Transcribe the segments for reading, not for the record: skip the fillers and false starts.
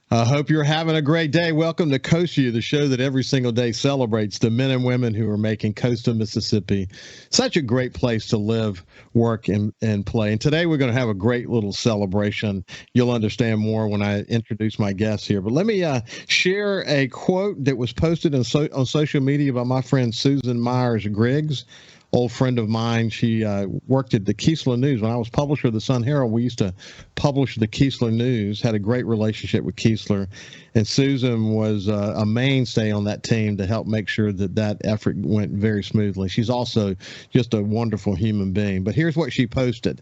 I hope you're having a great day. Welcome to Coast Vue, the show that every single day celebrates the men and women who are making coastal Mississippi such a great place to live, work, and play. And today we're going to have a great little celebration. You'll understand more when I introduce my guests here. But let me share a quote that was posted on social media by my friend Susan Myers-Griggs. Old friend of mine. She worked at the Keesler News. When I was publisher of the Sun Herald, we used to publish the Keesler News, had a great relationship with Keesler. And Susan was a mainstay on that team to help make sure that effort went very smoothly. She's also just a wonderful human being. But here's what she posted.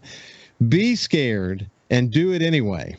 Be scared and do it anyway.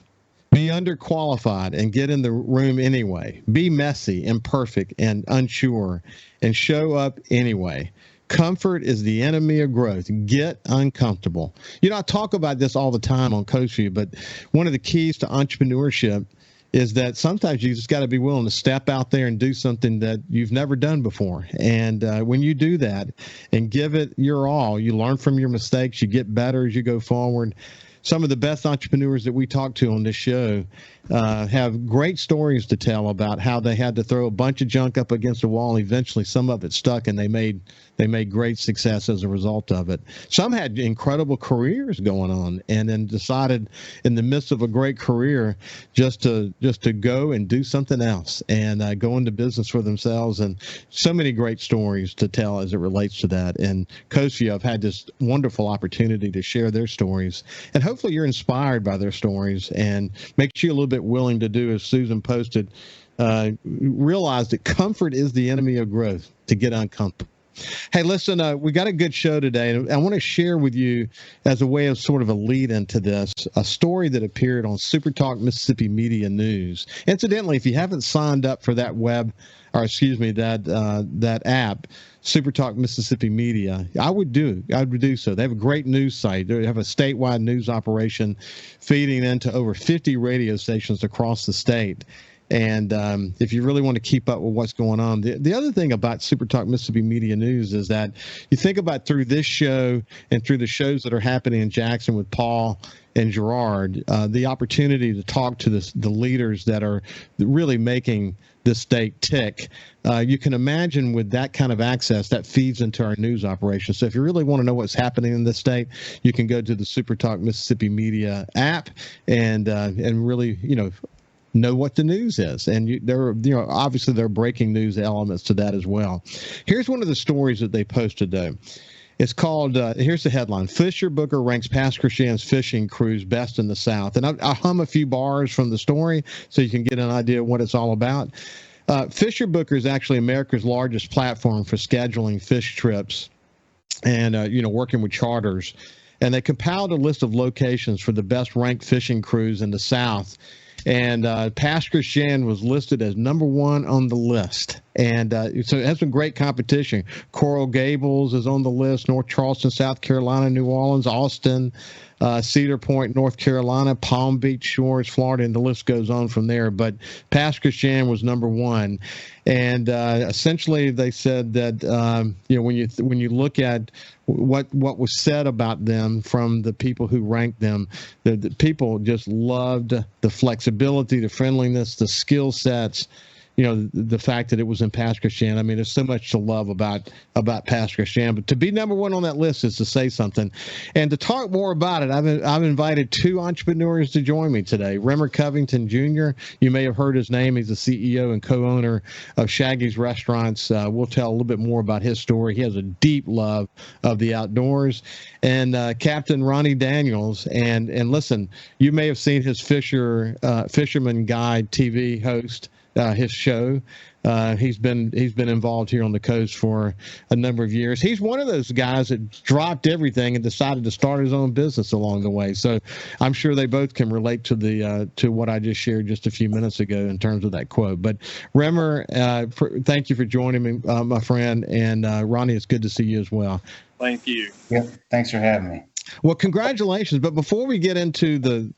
Be underqualified and get in the room anyway. Be messy, imperfect, and unsure, and show up anyway. Comfort is the enemy of growth. Get uncomfortable. You know, I talk about this all the time on Coast Vue, but one of the keys to entrepreneurship is that sometimes you just got to be willing to step out there and do something that you've never done before. And when you do that and give it your all, you learn from your mistakes, you get better as you go forward. Some of the best entrepreneurs that we talk to on this show have great stories to tell about how they had to throw a bunch of junk up against the wall. And eventually, some of it stuck, and they made great success as a result of it. Some had incredible careers going on, and then decided in the midst of a great career just to go and do something else and go into business for themselves. And so many great stories to tell as it relates to that. And Coast Vue have had this wonderful opportunity to share their stories, and hopefully you're inspired by their stories and makes you a little bit willing to do, as Susan posted, realize that comfort is the enemy of growth, to get uncomfortable. Hey, listen, we got a good show today, and I want to share with you, as a way of sort of a lead into this, a story that appeared on SuperTalk Mississippi Media News. Incidentally, if you haven't signed up for that that app, SuperTalk Mississippi Media, I would do so. They have a great news site. They have a statewide news operation feeding into over 50 radio stations across the state. And if you really want to keep up with what's going on, the other thing about SuperTalk Mississippi Media News is that you think about through this show and through the shows that are happening in Jackson with Paul and Gerard, the opportunity to talk to the leaders that are really making the state tick. You can imagine with that kind of access, that feeds into our news operation. So if you really want to know what's happening in the state, you can go to the SuperTalk Mississippi Media app and really, know what the news is. And obviously there are breaking news elements to that as well. Here's one of the stories that they posted though. It's called, here's the headline: Fisher Booker ranks Pass-Christian's fishing cruise best in the South. And I'll hum a few bars from the story so you can get an idea of what it's all about. Fisher Booker is actually America's largest platform for scheduling fish trips and, working with charters. And they compiled a list of locations for the best ranked fishing cruise in the South. And Pass-Christian was listed as number one on the list. And so it has some great competition. Coral Gables is on the list, North Charleston, South Carolina, New Orleans, Austin, Cedar Point, North Carolina, Palm Beach Shores, Florida, and the list goes on from there. But Pass-Christian was number one. And essentially they said that, when you look at what was said about them from the people who ranked them, the people just loved the flexibility, the friendliness, the skill sets, the fact that it was in Pass-Christian. I mean, there's so much to love about Pass-Christian, but to be number one on that list is to say something. And to talk more about it, I've invited two entrepreneurs to join me today. Remmer Covington Jr., you may have heard his name. He's the CEO and co-owner of Shaggy's Restaurants. We'll tell a little bit more about his story. He has a deep love of the outdoors. And Captain Ronnie Daniels. And listen, you may have seen his Fisherman Guide TV host, his show. He's been involved here on the coast for a number of years. He's one of those guys that dropped everything and decided to start his own business along the way. So I'm sure they both can relate to what I just shared just a few minutes ago in terms of that quote. But Remmer, thank you for joining me, my friend. And Ronnie, it's good to see you as well. Thank you. Yep. Thanks for having me. Well, congratulations. But before we get into the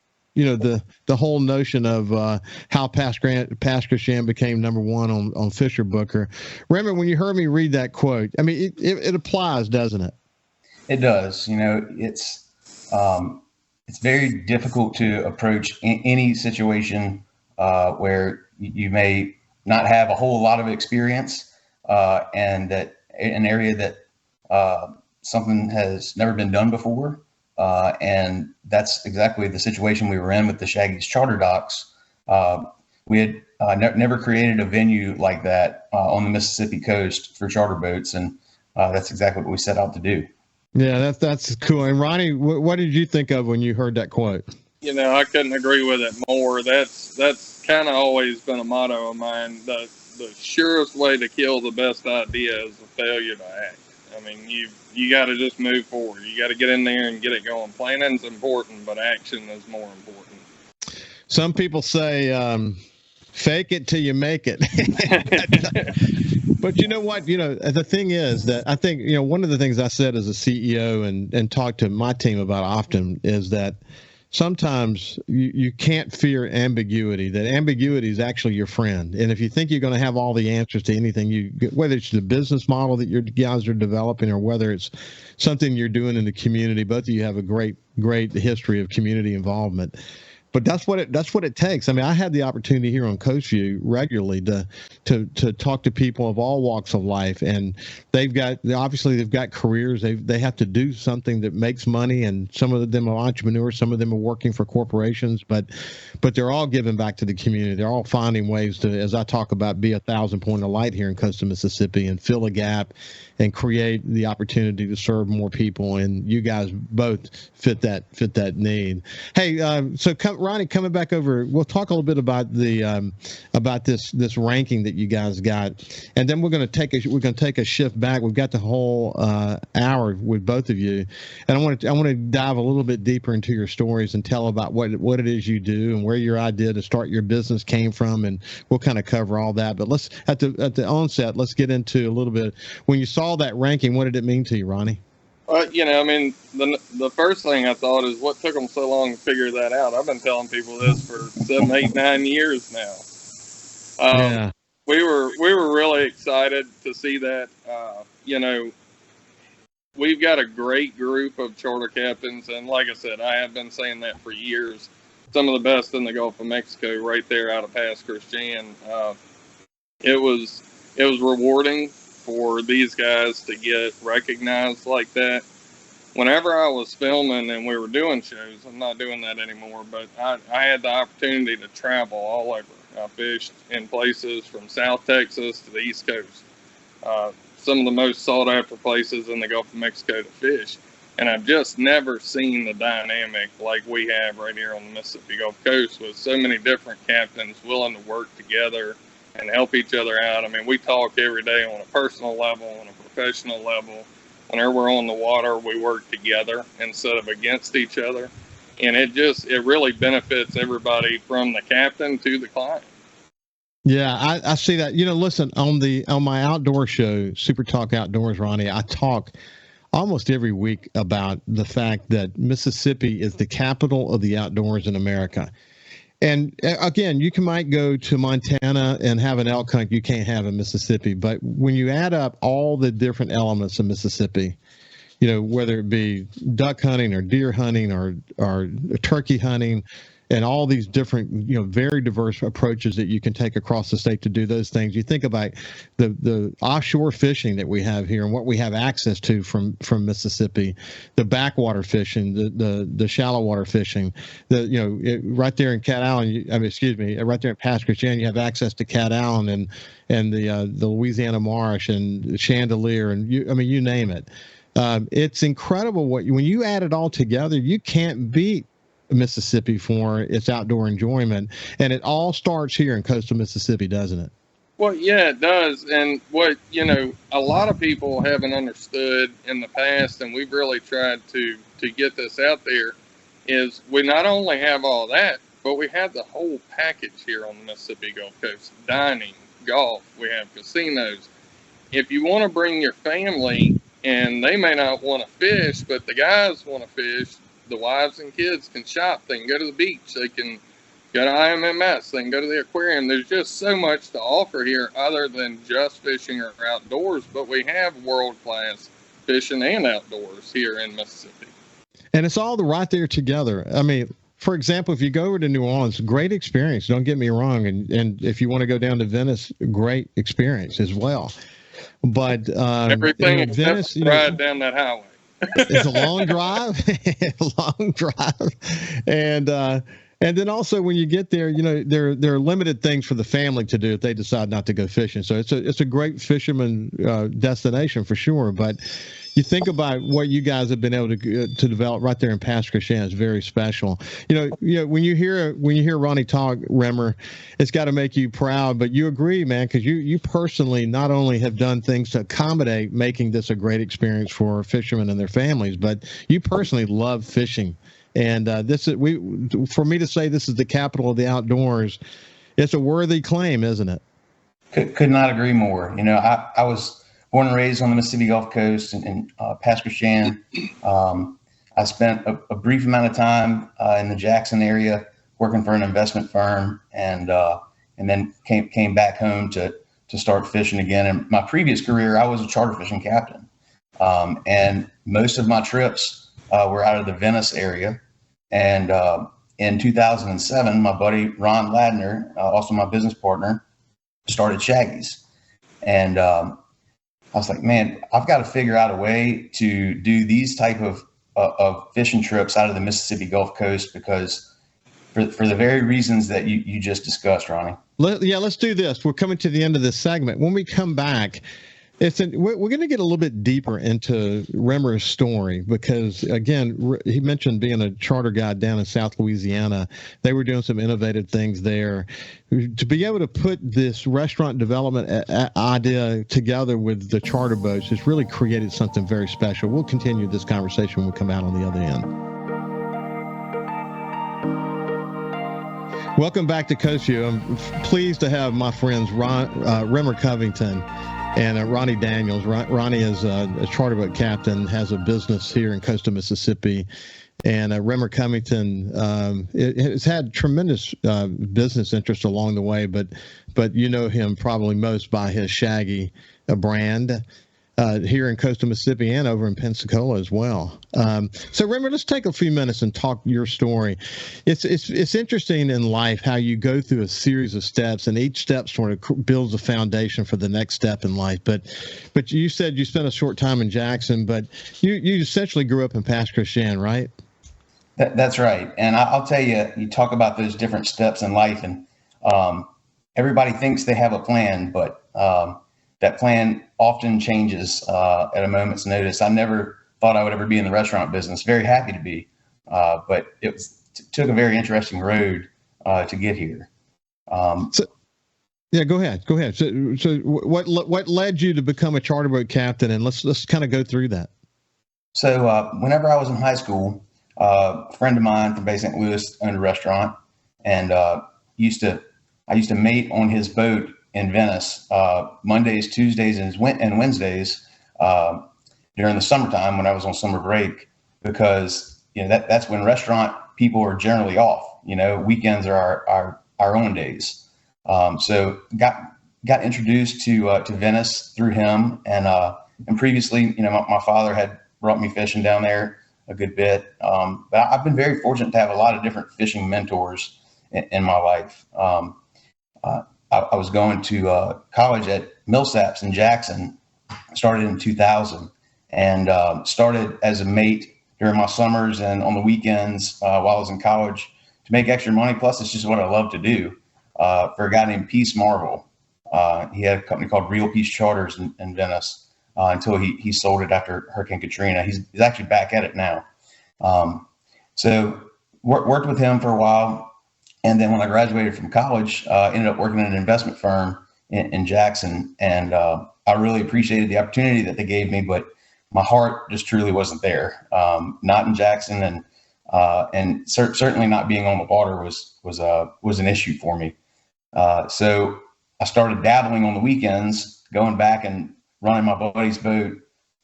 whole notion of how Pass-Christian became number one on Fisher Booker. Remember, when you heard me read that quote, I mean, it applies, doesn't it? It does. It's very difficult to approach any situation where you may not have a whole lot of experience, and that an area that something has never been done before. And that's exactly the situation we were in with the Shaggy's charter docks. We had never created a venue like that on the Mississippi coast for charter boats, and that's exactly what we set out to do. Yeah, that's cool. And Ronnie, what did you think of when you heard that quote? I couldn't agree with it more. That's kind of always been a motto of mine. The surest way to kill the best idea is a failure to act. I mean, you got to just move forward. You got to get in there and get it going. Planning's important, but action is more important. Some people say, fake it till you make it. But you know what? The thing is that I think, one of the things I said as a CEO and talk to my team about often is that sometimes you can't fear ambiguity, that ambiguity is actually your friend. And if you think you're going to have all the answers to anything, whether it's the business model that your guys are developing or whether it's something you're doing in the community, both of you have a great history of community involvement. But that's what it takes. I mean, I had the opportunity here on Coast Vue regularly to talk to people of all walks of life, and they've got careers. They have to do something that makes money, and some of them are entrepreneurs, some of them are working for corporations, but they're all giving back to the community. They're all finding ways to, as I talk about, be a 1,000-point of light here in coastal Mississippi and fill a gap and create the opportunity to serve more people. And you guys both fit that need. Hey, so Ronnie, coming back over, we'll talk a little bit about the about this ranking that you guys got, and then we're going to take a shift back. We've got the whole hour with both of you, and I want to dive a little bit deeper into your stories and tell about what it is you do and where your idea to start your business came from, and we'll kind of cover all that. But let's at the onset, let's get into a little bit. When you saw that ranking, what did it mean to you, Ronnie? I mean, the first thing I thought is what took them so long to figure that out. I've been telling people this for 7, 8, 9 years now. Yeah. We were really excited to see that. We've got a great group of charter captains, and like I said, I have been saying that for years. Some of the best in the Gulf of Mexico, right there out of Pass Christian. It was rewarding for these guys to get recognized like that. Whenever I was filming and we were doing shows, I'm not doing that anymore, but I had the opportunity to travel all over. I fished in places from South Texas to the East Coast, some of the most sought after places in the Gulf of Mexico to fish. And I've just never seen the dynamic like we have right here on the Mississippi Gulf Coast, with so many different captains willing to work together and help each other out. I mean, we talk every day on a personal level, on a professional level. Whenever we're on the water, we work together instead of against each other. And it really benefits everybody from the captain to the client. Yeah, I see that. Listen, on my outdoor show, SuperTalk Outdoors, Ronnie, I talk almost every week about the fact that Mississippi is the capital of the outdoors in America. And again, you might go to Montana and have an elk hunt you can't have in Mississippi. But when you add up all the different elements of Mississippi, whether it be duck hunting or deer hunting or turkey hunting, and all these different, very diverse approaches that you can take across the state to do those things. You think about the offshore fishing that we have here and what we have access to from Mississippi, the backwater fishing, the shallow water fishing, right there in Cat Allen, right there in Pass Christian, you have access to Cat Allen and the Louisiana Marsh and Chandelier and you name it. It's incredible when you add it all together, you can't beat Mississippi for its outdoor enjoyment, and it all starts here in coastal Mississippi, doesn't it? Well, yeah, it does. And what a lot of people haven't understood in the past, and we've really tried to get this out there, is we not only have all that, but we have the whole package here on the Mississippi Gulf Coast: dining, golf, we have casinos. If you want to bring your family, and they may not want to fish, but the guys want to fish, the wives and kids can shop. They can go to the beach. They can go to IMMS. They can go to the aquarium. There's just so much to offer here other than just fishing or outdoors. But we have world-class fishing and outdoors here in Mississippi. And it's all right there together. I mean, for example, if you go over to New Orleans, great experience. Don't get me wrong, and if you want to go down to Venice, great experience as well. But Everything except Venice, ride down that highway. it's a long drive, and then also when you get there, there are limited things for the family to do if they decide not to go fishing. So it's a great fisherman destination for sure. But you think about what you guys have been able to develop right there in Pass Christian is very special. When you hear Ronnie talk, Remmer, it's got to make you proud. But you agree, man, because you personally not only have done things to accommodate making this a great experience for fishermen and their families, but you personally love fishing. And for me to say this is the capital of the outdoors, it's a worthy claim, isn't it? Could not agree more. I was born and raised on the Mississippi Gulf Coast in Pass Christian. I spent a brief amount of time in the Jackson area working for an investment firm, and then came back home to start fishing again. In my previous career, I was a charter fishing captain, and most of my trips were out of the Venice area. And in 2007, my buddy Ron Ladner, also my business partner, started Shaggy's, and I was like, man, I've got to figure out a way to do these type of fishing trips out of the Mississippi Gulf Coast, because for the very reasons that you just discussed, Ronnie. Let's do this. We're coming to the end of this segment. When we come back, we're going to get a little bit deeper into Remmer's story, because, again, he mentioned being a charter guide down in South Louisiana. They were doing some innovative things there. To be able to put this restaurant development idea together with the charter boats has really created something very special. We'll continue this conversation when we come out on the other end. Welcome back to Coast Vue. I'm pleased to have my friends Remmer Covington and Ronnie Daniels. Ronnie is a charter boat captain, has a business here in coastal Mississippi. And Remmer Covington has had tremendous business interest along the way, but you know him probably most by his Shaggy brand here in coastal Mississippi and over in Pensacola as well. So Remmer, let's take a few minutes and talk your story. It's interesting in life how you go through a series of steps, and each step sort of builds a foundation for the next step in life. But you said you spent a short time in Jackson, but you essentially grew up in Pass Christian, right? That's right. And I'll tell you, you talk about those different steps in life, and everybody thinks they have a plan, but that plan often changes at a moment's notice. I never thought I would ever be in the restaurant business. Very happy to be, but it took a very interesting road to get here. Yeah, go ahead. So what led you to become a charter boat captain? And let's kind of go through that. So whenever I was in high school, a friend of mine from Bay St. Louis owned a restaurant, and I used to mate on his boat in Venice Mondays, Tuesdays, and Wednesdays during the summertime when I was on summer break, because that's when restaurant people are generally off. Weekends are our own days. So got introduced to Venice through him, and previously, my father had brought me fishing down there a good bit. But I've been very fortunate to have a lot of different fishing mentors in my life. I was going to college at Millsaps in Jackson, started in 2000, and started as a mate during my summers and on the weekends while I was in college to make extra money. Plus, it's just what I love to do. For a guy named Peace Marvel, he had a company called Real Peace Charters in Venice until he sold it after Hurricane Katrina. He's actually back at it now. So worked with him for a while. And then when I graduated from college, ended up working in an investment firm in Jackson. And I really appreciated the opportunity that they gave me, but my heart just truly wasn't there. Not in Jackson, and certainly not being on the water was an issue for me. So I started dabbling on the weekends, going back and running my buddy's boat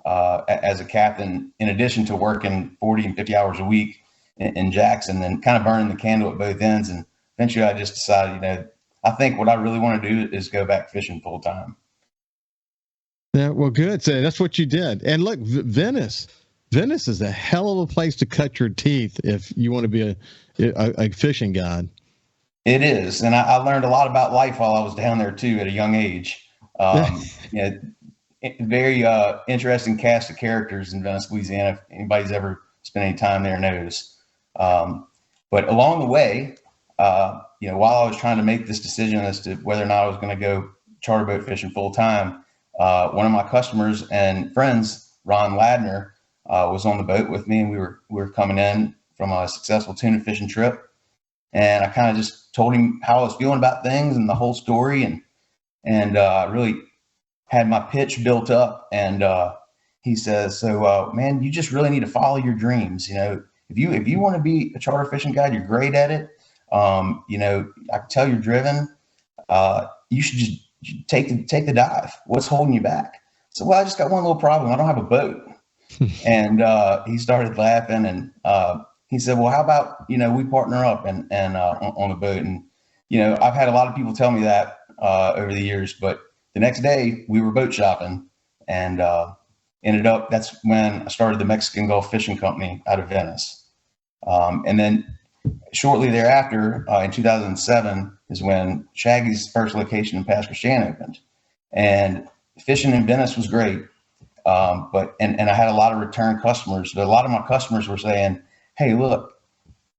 as a captain, in addition to working 40 and 50 hours a week in Jackson, and kind of burning the candle at both ends. And eventually I just decided, I think what I really want to do is go back fishing full time. Yeah, well, good. So that's what you did. And look, Venice, Venice is a hell of a place to cut your teeth if you want to be a fishing guide. It is, and I learned a lot about life while I was down there too at a young age. Yeah, very interesting cast of characters in Venice, Louisiana. If anybody's ever spent any time there knows. But along the way, while I was trying to make this decision as to whether or not I was going to go charter boat fishing full time, one of my customers and friends, Ron Ladner, was on the boat with me, and we were coming in from a successful tuna fishing trip, and I kind of just told him how I was feeling about things and the whole story, and really had my pitch built up. And he says, "So, man, you just really need to follow your dreams. If you want to be a charter fishing guide, you're great at it. I can tell you're driven. You should just take the dive. What's holding you back?" So, well, I just got one little problem. I don't have a boat. And he started laughing, and he said, "Well, how about we partner up and on the boat?" And I've had a lot of people tell me that over the years, but the next day we were boat shopping, and ended up, that's when I started the Mexican Gulf Fishing Company out of Venice. And then shortly thereafter, in 2007, is when Shaggy's first location in Pass Christian opened, and fishing in Venice was great. But I had a lot of return customers, but a lot of my customers were saying, "Hey, look,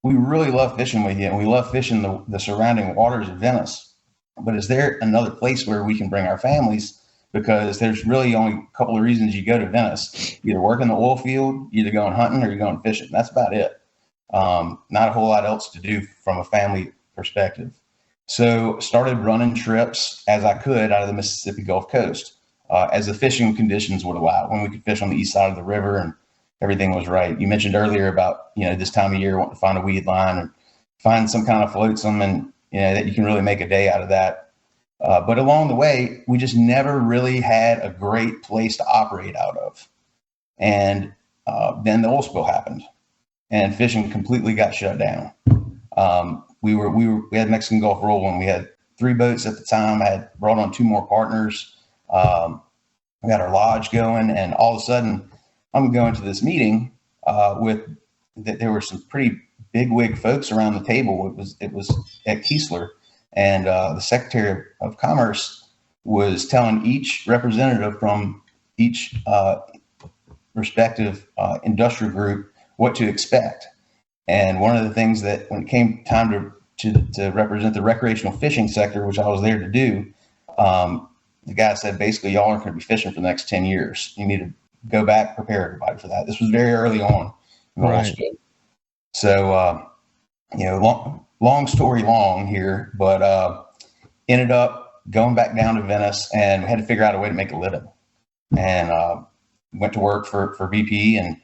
we really love fishing with you, and we love fishing the surrounding waters of Venice, but is there another place where we can bring our families? Because there's really only a couple of reasons you go to Venice: either work in the oil field, either going hunting, or you're going fishing. That's about it. Not a whole lot else to do from a family perspective." So started running trips as I could out of the Mississippi Gulf Coast, as the fishing conditions would allow, when we could fish on the east side of the river and everything was right. You mentioned earlier about, this time of year, wanting to find a weed line and find some kind of flotsam, and, that you can really make a day out of that. But along the way, we just never really had a great place to operate out of. And then the oil spill happened, and fishing completely got shut down. We had Mexican Gulf rolling. We had 3 boats at the time. I had brought on 2 more partners. We got our lodge going, and all of a sudden I'm going to this meeting there were some pretty bigwig folks around the table. It was at Keesler, and the Secretary of Commerce was telling each representative from each respective industrial group what to expect. And one of the things that, when it came time to represent the recreational fishing sector, which I was there to do, the guy said, basically, y'all aren't going to be fishing for the next 10 years. You need to go back, prepare everybody for that. This was very early on. Right. So, long story long here, but ended up going back down to Venice, and we had to figure out a way to make a living. And went to work for BP, and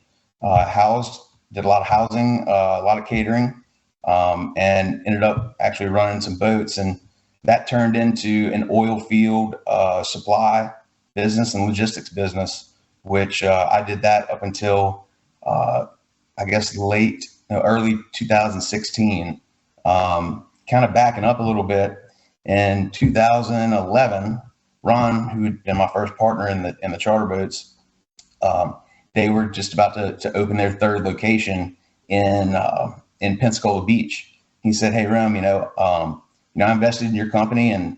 did a lot of housing, a lot of catering, and ended up actually running some boats. And that turned into an oil field supply business and logistics business, which I did that up until, I guess, early 2016. Kind of backing up a little bit, in 2011, Ron, who had been my first partner in the charter boats, they were just about to open their 3rd location in Pensacola Beach. He said, "Hey, Rom, I invested in your company, and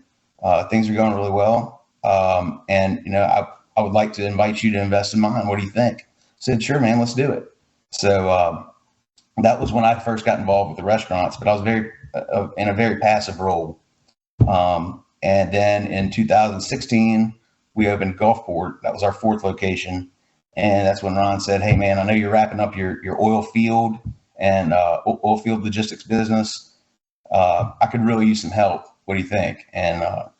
things are going really well. And I would like to invite you to invest in mine. What do you think?" I said, "Sure, man, let's do it." So that was when I first got involved with the restaurants, but I was in a very passive role. And then in 2016, we opened Gulfport. That was our 4th location. And that's when Ron said, "Hey, man, I know you're wrapping up your oil field and oil field logistics business. I could really use some help. What do you think?" And I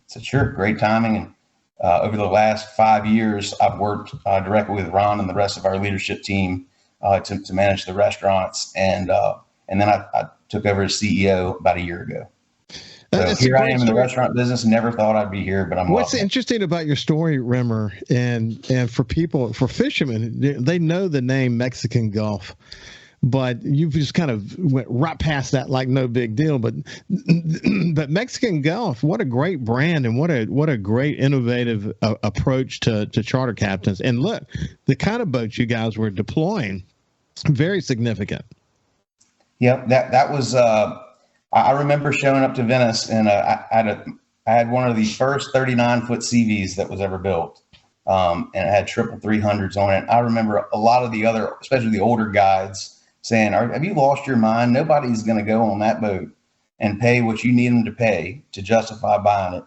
said, "Sure, great timing." And over the last 5 years, I've worked directly with Ron and the rest of our leadership team to manage the restaurants. And then I took over as CEO about a year ago. So here I am in the restaurant business. Never thought I'd be here, but I'm. What's interesting about your story, Rimmer, and for fishermen, they know the name Mexican Gulf, but you've just kind of went right past that like no big deal. But Mexican Gulf, what a great brand, and what a great innovative approach to charter captains. And look, the kind of boats you guys were deploying, very significant. Yep, that was. I remember showing up to Venice, and I had one of the first 39-foot CVs that was ever built, and it had 300s on it. I remember a lot of the other, especially the older guides, saying, "Have you lost your mind? Nobody's going to go on that boat and pay what you need them to pay to justify buying it,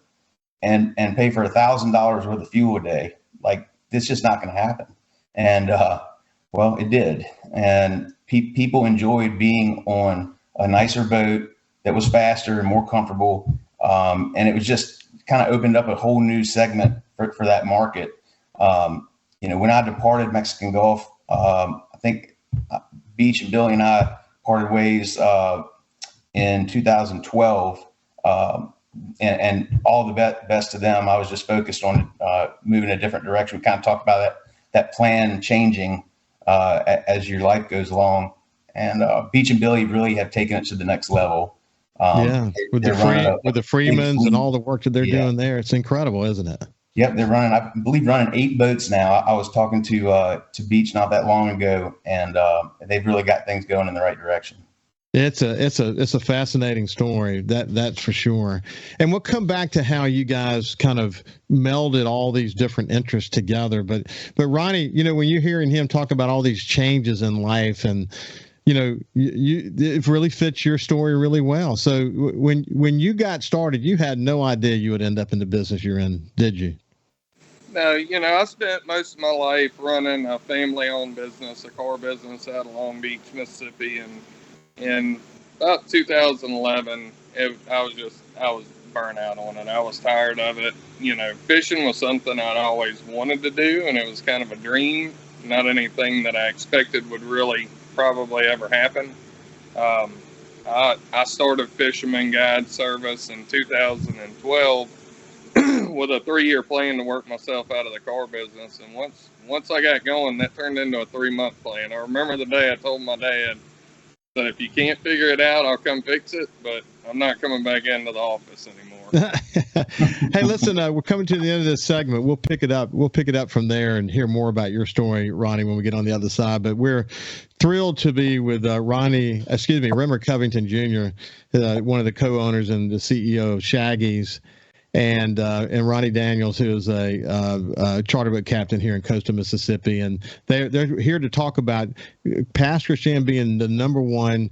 and pay for $1,000 worth of fuel a day. Like, it's just not going to happen." And well, it did, and people enjoyed being on a nicer boat that was faster and more comfortable. And it was just kind of opened up a whole new segment for that market. When I departed Mexican Gulf, I think Beach and Billy and I parted ways in 2012. And all the best to them. I was just focused on moving a different direction. We kind of talked about that plan changing as your life goes along. And Beach and Billy really have taken it to the next level. With the Freemans and all the work that they're doing there, it's incredible, isn't it? Yep, they're running 8 boats now. I was talking to Beach not that long ago, and they've really got things going in the right direction. It's a fascinating story, that's for sure. And we'll come back to how you guys kind of melded all these different interests together. But Ronnie, when you're hearing him talk about all these changes in life, and it really fits your story really well. So when you got started, you had no idea you would end up in the business you're in, did you? No, I spent most of my life running a family-owned business, a car business out of Long Beach, Mississippi, and in about 2011, I was burnt out on it. I was tired of it. Fishing was something I'd always wanted to do, and it was kind of a dream, not anything that I expected would really probably ever happen. I started Fisherman Guide Service in 2012 with a 3-year plan to work myself out of the car business. And once I got going, that turned into a 3-month plan. I remember the day I told my dad that if you can't figure it out, I'll come fix it, but I'm not coming back into the office anymore. Hey, listen, we're coming to the end of this segment. We'll pick it up from there and hear more about your story, Ronnie, when we get on the other side. But we're thrilled to be with Rimmer Covington Jr., one of the co-owners and the CEO of Shaggy's, and Ronnie Daniels, who is a charter boat captain here in coastal Mississippi, and they're here to talk about Pass Christian being the number one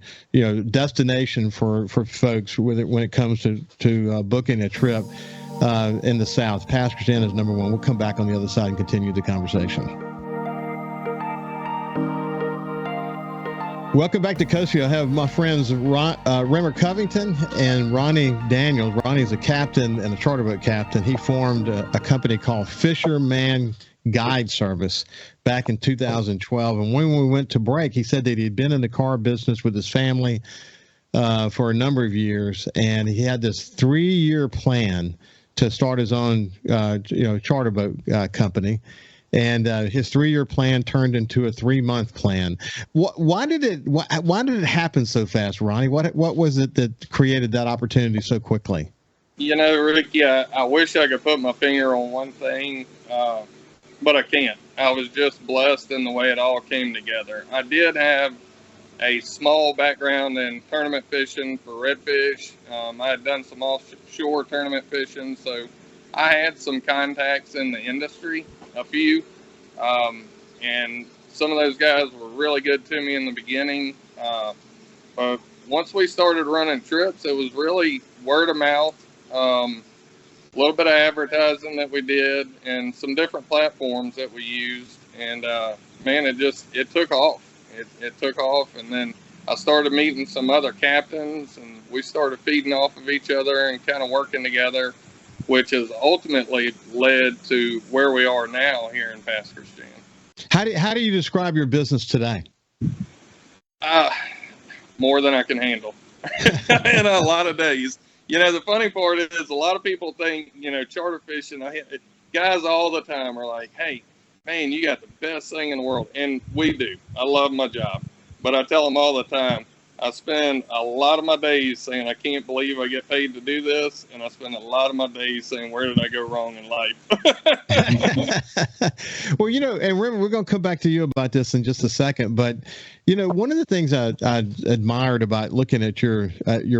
destination for folks when it comes to booking a trip in the South. Pass Christian is number one. We'll come back on the other side and continue the conversation. Welcome back to Coast Vue. I have my friends Rimmer Covington and Ronnie Daniels. Ronnie's a captain and a charter boat captain. He formed a company called Fisherman Guide Service back in 2012. And when we went to break, he said that he'd been in the car business with his family for a number of years, and he had this 3-year plan to start his own charter boat company. And his 3-year plan turned into a 3-month plan. Why did it happen so fast, Ronnie? What was it that created that opportunity so quickly? Ricky, I wish I could put my finger on one thing, but I can't. I was just blessed in the way it all came together. I did have a small background in tournament fishing for redfish. I had done some offshore tournament fishing, so I had some contacts in the industry. A few, and some of those guys were really good to me in the beginning. But once we started running trips, it was really word of mouth, a little bit of advertising that we did, and some different platforms that we used. And man, it took off. It took off, and then I started meeting some other captains, and we started feeding off of each other and kind of working together, which has ultimately led to where we are now here in Pass Christian. How do you describe your business today? More than I can handle in a lot of days. The funny part is a lot of people think, charter fishing, guys all the time are like, hey, man, you got the best thing in the world. And we do. I love my job. But I tell them all the time, I spend a lot of my days saying, I can't believe I get paid to do this. And I spend a lot of my days saying, where did I go wrong in life? Well, and remember, we're going to come back to you about this in just a second. But, one of the things I admired about looking at your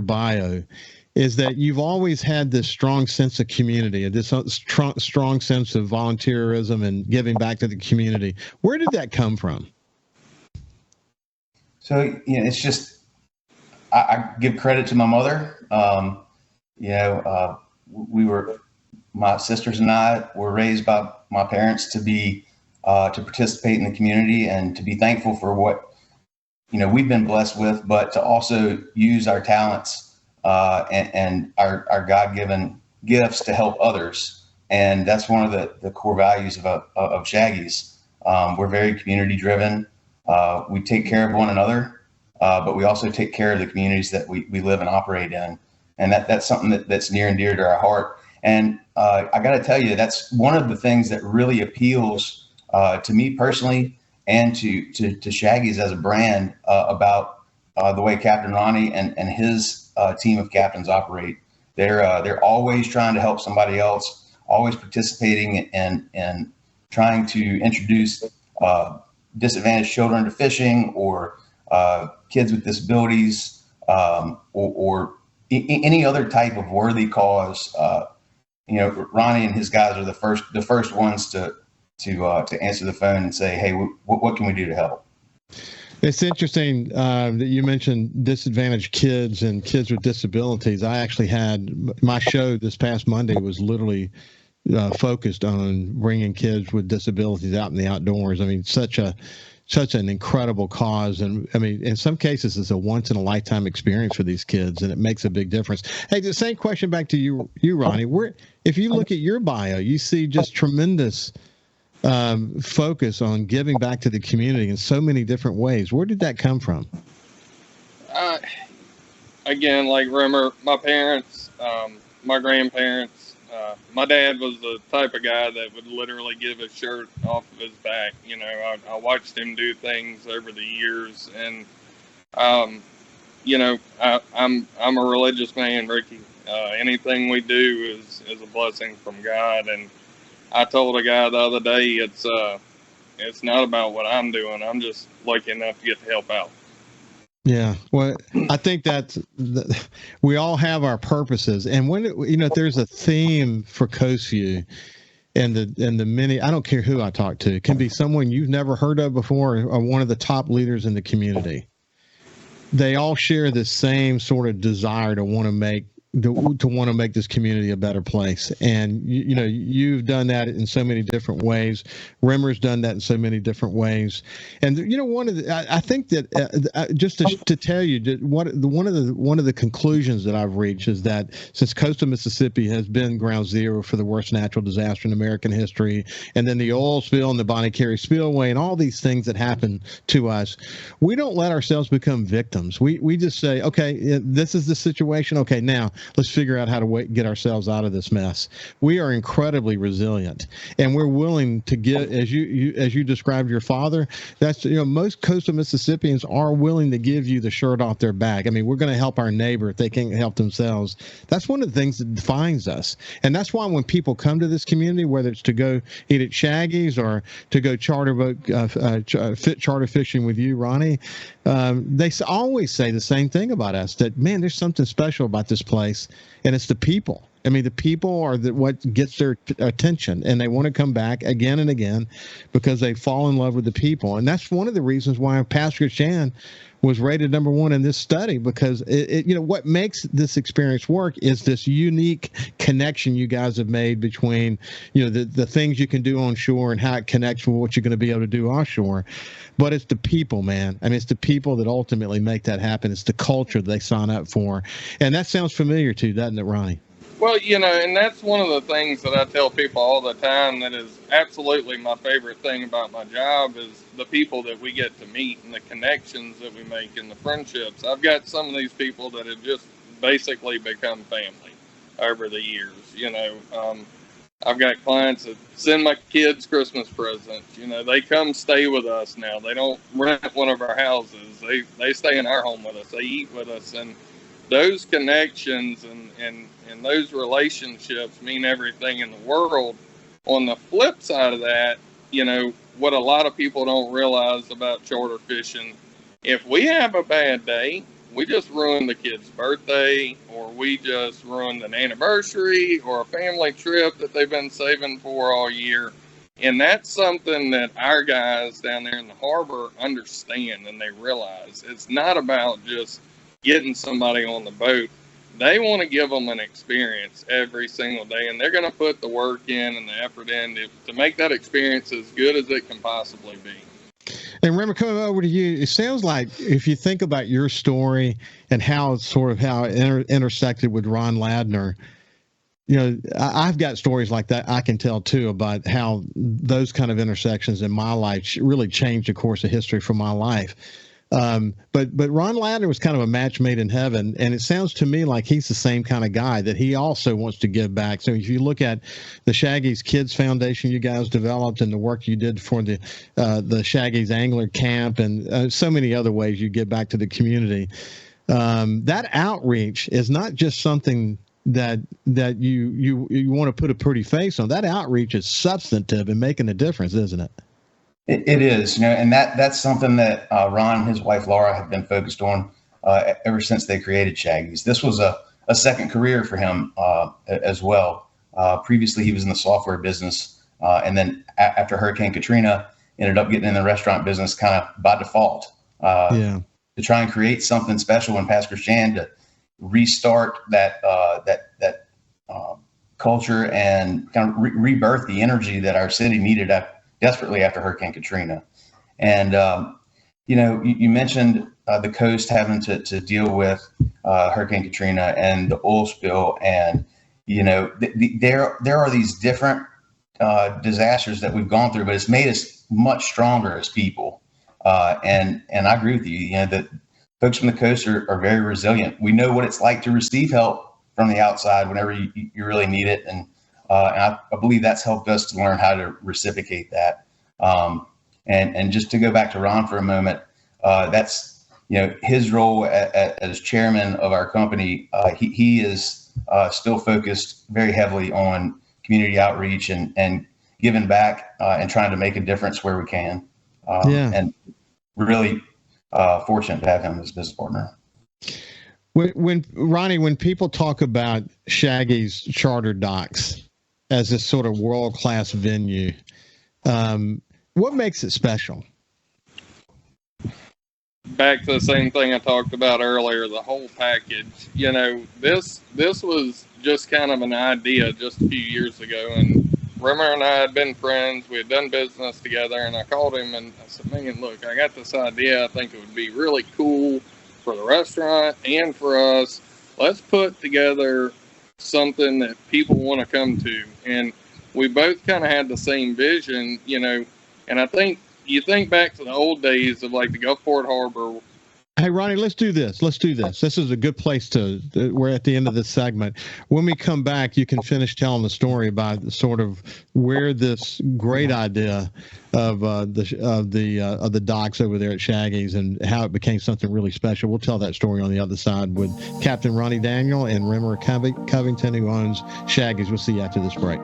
bio is that you've always had this strong sense of community and this strong sense of volunteerism and giving back to the community. Where did that come from? So, it's just, I give credit to my mother. My sisters and I were raised by my parents to to participate in the community and to be thankful for what, we've been blessed with, but to also use our talents and our God-given gifts to help others. And that's one of the core values of Shaggy's. We're very community driven. We take care of one another. But we also take care of the communities that we live and operate in. And that's something that's near and dear to our heart. And I got to tell you, that's one of the things that really appeals to me personally and to Shaggy's as a brand about the way Captain Ronnie and his team of captains operate. They're always trying to help somebody else, always participating and trying to introduce disadvantaged children to fishing or kids with disabilities, or any other type of worthy cause. Ronnie and his guys are the first ones to answer the phone and say, "Hey, what can we do to help?" It's interesting that you mentioned disadvantaged kids and kids with disabilities. I actually had my show this past Monday was literally focused on bringing kids with disabilities out in the outdoors. I mean, such an incredible cause. And I mean, in some cases, it's a once in a lifetime experience for these kids, and it makes a big difference. Hey, the same question back to you, Ronnie. If you look at your bio, you see just tremendous focus on giving back to the community in so many different ways. Where did that come from? Again, like remember my parents, my grandparents. My dad was the type of guy that would literally give his shirt off of his back. I watched him do things over the years, and I'm a religious man, Ricky. Anything we do is a blessing from God. And I told a guy the other day, it's not about what I'm doing. I'm just lucky enough to get to help out. Yeah, well, I think we all have our purposes, and when there's a theme for Coast Vue, and the many, I don't care who I talk to, it can be someone you've never heard of before or one of the top leaders in the community. They all share the same sort of desire to want to make this community a better place. And you've done that in so many different ways. Rimmer's done that in so many different ways. And I think that just to tell you that one of the conclusions that I've reached is that since coastal Mississippi has been ground zero for the worst natural disaster in American history, and then the oil spill and the Bonnie Carey spillway and all these things that happen to us, we don't let ourselves become victims. We just say, okay, this is the situation. Okay, now let's figure out how to get ourselves out of this mess. We are incredibly resilient, and we're willing to give, as you described your father. That's most coastal Mississippians are willing to give you the shirt off their back. I mean, we're going to help our neighbor if they can't help themselves. That's one of the things that defines us, and that's why when people come to this community, whether it's to go eat at Shaggy's or to go charter fishing with you, Ronnie, they always say the same thing about us, that man, there's something special about this place. And it's the people. I mean, the people are what gets their attention, and they want to come back again and again because they fall in love with the people. And that's one of the reasons why Pastor Chan was rated number one in this study, because what makes this experience work is this unique connection you guys have made between the things you can do on shore and how it connects with what you're going to be able to do offshore. But it's the people, man. I mean, it's the people that ultimately make that happen. It's the culture they sign up for. And that sounds familiar to you, doesn't it, Ronnie? Well, and that's one of the things that I tell people all the time that is absolutely my favorite thing about my job is the people that we get to meet and the connections that we make and the friendships. I've got some of these people that have just basically become family over the years. I've got clients that send my kids Christmas presents. You know, they come stay with us now. They don't rent one of our houses. They stay in our home with us. They eat with us, and those connections and those relationships mean everything in the world. On the flip side of that, you know, what a lot of people don't realize about charter fishing, if we have a bad day, we just ruined the kid's birthday, or we just ruined an anniversary or a family trip that they've been saving for all year. And that's something that our guys down there in the harbor understand, and they realize it's not about just getting somebody on the boat. They want to give them an experience every single day, and they're going to put the work in and the effort in to make that experience as good as it can possibly be. And remember, coming over to you, it sounds like if you think about your story and how it intersected with Ron Ladner, you know, I've got stories like that I can tell too about how those kind of intersections in my life really changed the course of history for my life. But Ron Ladner was kind of a match made in heaven, and it sounds to me like he's the same kind of guy, that he also wants to give back. So if you look at the Shaggy's Kids Foundation you guys developed, and the work you did for the Shaggy's Angler Camp, and so many other ways you give back to the community, that outreach is not just something that you want to put a pretty face on. That outreach is substantive and making a difference, isn't it? It is, you know, and that's something that Ron and his wife Laura have been focused on ever since they created Shaggy's. This was a second career for him as well. Previously, he was in the software business, and then after Hurricane Katrina, ended up getting in the restaurant business kind of by default. To try and create something special in Pass Christian, to restart that culture and kind of rebirth the energy that our city needed desperately after Hurricane Katrina. And, you know, you mentioned the coast having to deal with Hurricane Katrina and the oil spill. And, you know, there are these different disasters that we've gone through, but it's made us much stronger as people. And I agree with you, you know, that folks from the coast are very resilient. We know what it's like to receive help from the outside whenever you really need it. And I believe that's helped us to learn how to reciprocate that. And just to go back to Ron for a moment, that's, you know, his role as chairman of our company. He is still focused very heavily on community outreach and giving back and trying to make a difference where we can. And really fortunate to have him as a business partner. When Ronnie, when people talk about Shaggy's charter docks as this sort of world-class venue, what makes it special? Back to the same thing I talked about earlier, the whole package. You know, this was just kind of an idea just a few years ago, and Rimmer and I had been friends. We had done business together, and I called him and I said, man, look, I got this idea. I think it would be really cool for the restaurant and for us. Let's put together something that people want to come to. And we both kind of had the same vision, you know, and I think you think back to the old days of like the Gulfport Harbor. Hey, Ronnie, let's do this. This is a good place we're at the end of this segment. When we come back, you can finish telling the story about sort of where this great idea of the docks over there at Shaggy's and how it became something really special. We'll tell that story on the other side with Captain Ronnie Daniel and Rimmer Covington, who owns Shaggy's. We'll see you after this break.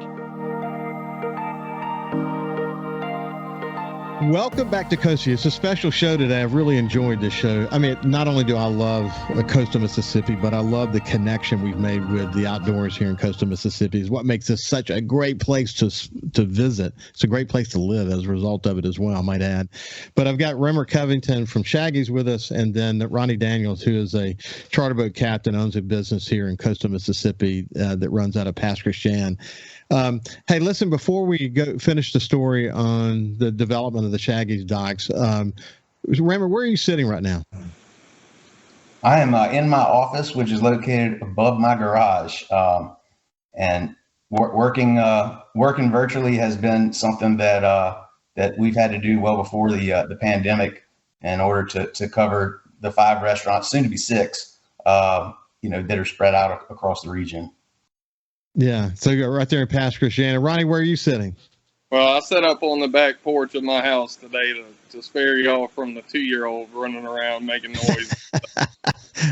Welcome back to Coast Vue. It's a special show today. I've really enjoyed this show. I mean, not only do I love the coast of Mississippi, but I love the connection we've made with the outdoors here in coastal Mississippi. Is what makes this such a great place to visit. It's a great place to live as a result of it as well, I might add. But I've got Rimmer Covington from Shaggy's with us, and then Ronnie Daniels, who is a charter boat captain, owns a business here in coastal Mississippi that runs out of Pass Christian. Hey, listen, before we go finish the story on the development of the Shaggy's docks, Rimmer, where are you sitting right now? I am in my office, which is located above my garage, and working virtually has been something that we've had to do well before the pandemic in order to cover the 5 restaurants, soon to be 6, that are spread out across the region. Yeah. So you're right there in past Christiana. Ronnie, where are you sitting? Well, I set up on the back porch of my house today to spare y'all from the 2-year-old running around making noise.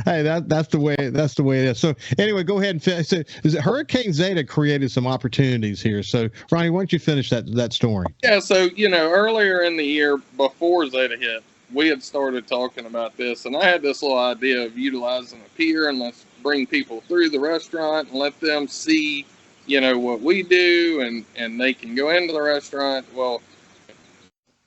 Hey, that's the way it is. So anyway, go ahead and finish. So, is it Hurricane Zeta created some opportunities here? So Ronnie, why don't you finish that story? Yeah, so earlier in the year before Zeta hit, we had started talking about this, and I had this little idea of utilizing a pier and let's bring people through the restaurant and let them see, what we do, and they can go into the restaurant. Well,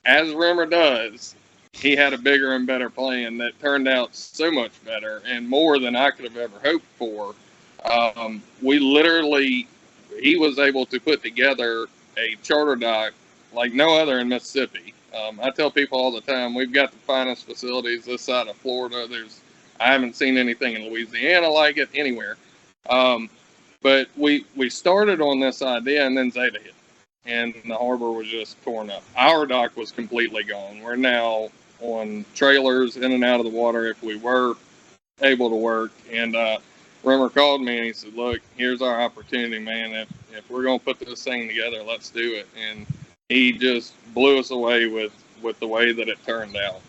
as Rimmer does, he had a bigger and better plan that turned out so much better and more than I could have ever hoped for. He was able to put together a charter dock like no other in Mississippi. I tell people all the time, we've got the finest facilities this side of Florida. I haven't seen anything in Louisiana like it anywhere. But we started on this idea, and then Zeta hit, and the harbor was just torn up. Our dock was completely gone. We're now on trailers in and out of the water if we were able to work. And Rimmer called me and he said, "Look, here's our opportunity, man. If we're going to put this thing together, let's do it." And he just blew us away with the way that it turned out.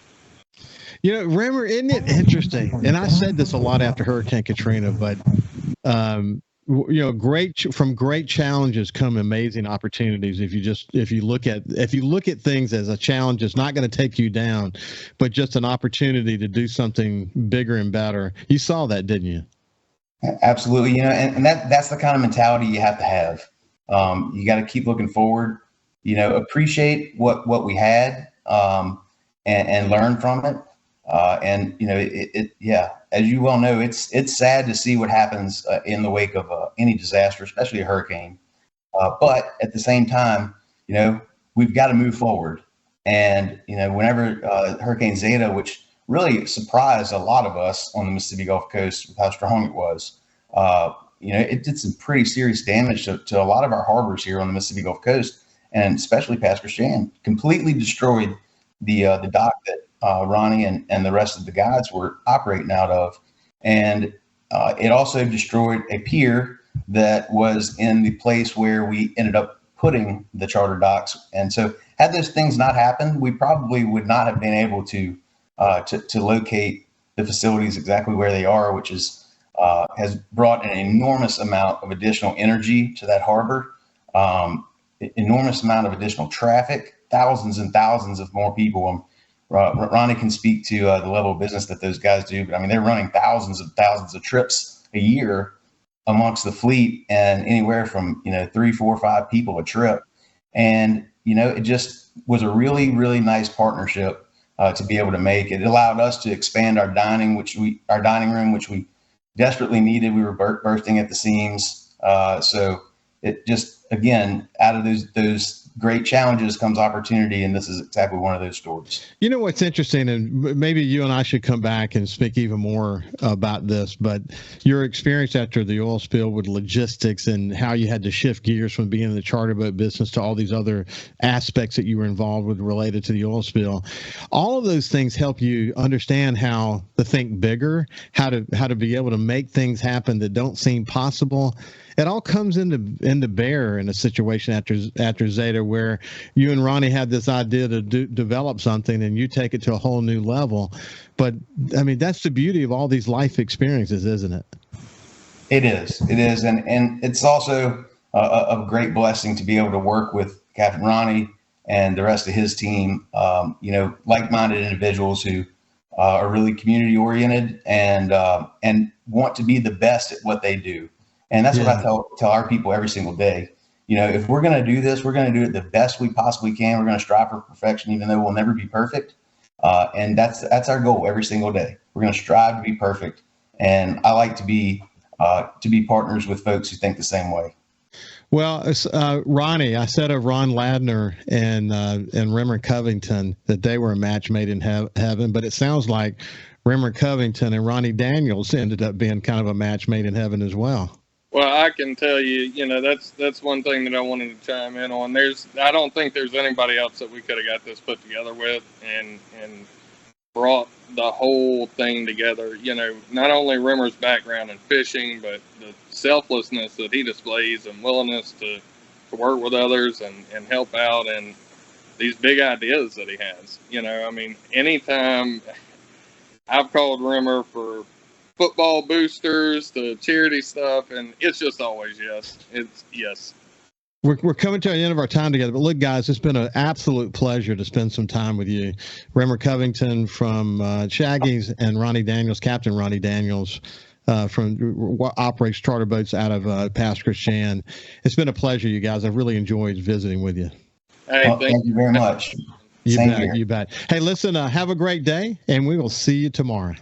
Rimmer, isn't it interesting? And I said this a lot after Hurricane Katrina, but from great challenges come amazing opportunities. If you look at things as a challenge, it's not going to take you down, but just an opportunity to do something bigger and better. You saw that, didn't you? Absolutely. And that's the kind of mentality you have to have. You got to keep looking forward, appreciate what we had, and learn from it. As you well know, it's sad to see what happens in the wake of any disaster, especially a hurricane. But at the same time, we've got to move forward. And, whenever Hurricane Zeta, which really surprised a lot of us on the Mississippi Gulf Coast with how strong it was, it did some pretty serious damage to a lot of our harbors here on the Mississippi Gulf Coast, and especially past Christian. Completely destroyed the dock that Ronnie and the rest of the guides were operating out of. And it also destroyed a pier that was in the place where we ended up putting the charter docks. And so had those things not happened, we probably would not have been able to locate the facilities exactly where they are, which has brought an enormous amount of additional energy to that harbor, enormous amount of additional traffic, thousands and thousands of more people. Ronnie can speak to the level of business that those guys do, but I mean, they're running thousands of trips a year amongst the fleet, and anywhere from 3, 4, 5 people a trip. And it just was a really, really nice partnership to be able to make. It allowed us to expand our dining room, which we desperately needed. We were bursting at the seams. So it just, again, out of those great challenges comes opportunity, and this is exactly one of those stories. What's interesting, and maybe you and I should come back and speak even more about this, but your experience after the oil spill with logistics and how you had to shift gears from being in the charter boat business to all these other aspects that you were involved with related to the oil spill, all of those things help you understand how to think bigger, how to be able to make things happen that don't seem possible. It all comes into bear in a situation after Zeta, where you and Ronnie had this idea to develop something, and you take it to a whole new level. But I mean, that's the beauty of all these life experiences, isn't it? It is, and it's also a great blessing to be able to work with Captain Ronnie and the rest of his team. Like-minded individuals who are really community oriented and want to be the best at what they do. And that's what I tell our people every single day. If we're going to do this, we're going to do it the best we possibly can. We're going to strive for perfection, even though we'll never be perfect. And that's our goal every single day. We're going to strive to be perfect. And I like to be partners with folks who think the same way. Well, Ronnie, I said of Ron Ladner and Rimmer Covington that they were a match made in heaven, but it sounds like Rimmer Covington and Ronnie Daniels ended up being kind of a match made in heaven as well. Well, I can tell you, that's one thing that I wanted to chime in on. I don't think there's anybody else that we could have got this put together with, and brought the whole thing together. You know, not only Rimmer's background in fishing, but the selflessness that he displays and willingness to work with others and help out, and these big ideas that he has. You know, I mean, anytime I've called Rimmer for football boosters to charity stuff, and it's just always yes. It's yes. We're coming to the end of our time together, but look, guys, it's been an absolute pleasure to spend some time with you. Rimmer Covington from Shaggy's and Ronnie Daniels, Captain Ronnie Daniels, from operates charter boats out of Pass Christian. It's been a pleasure, you guys. I've really enjoyed visiting with you. Hey, Well, thank you very much. You Same bet. here. You bet. Hey, listen, have a great day, and we will see you tomorrow.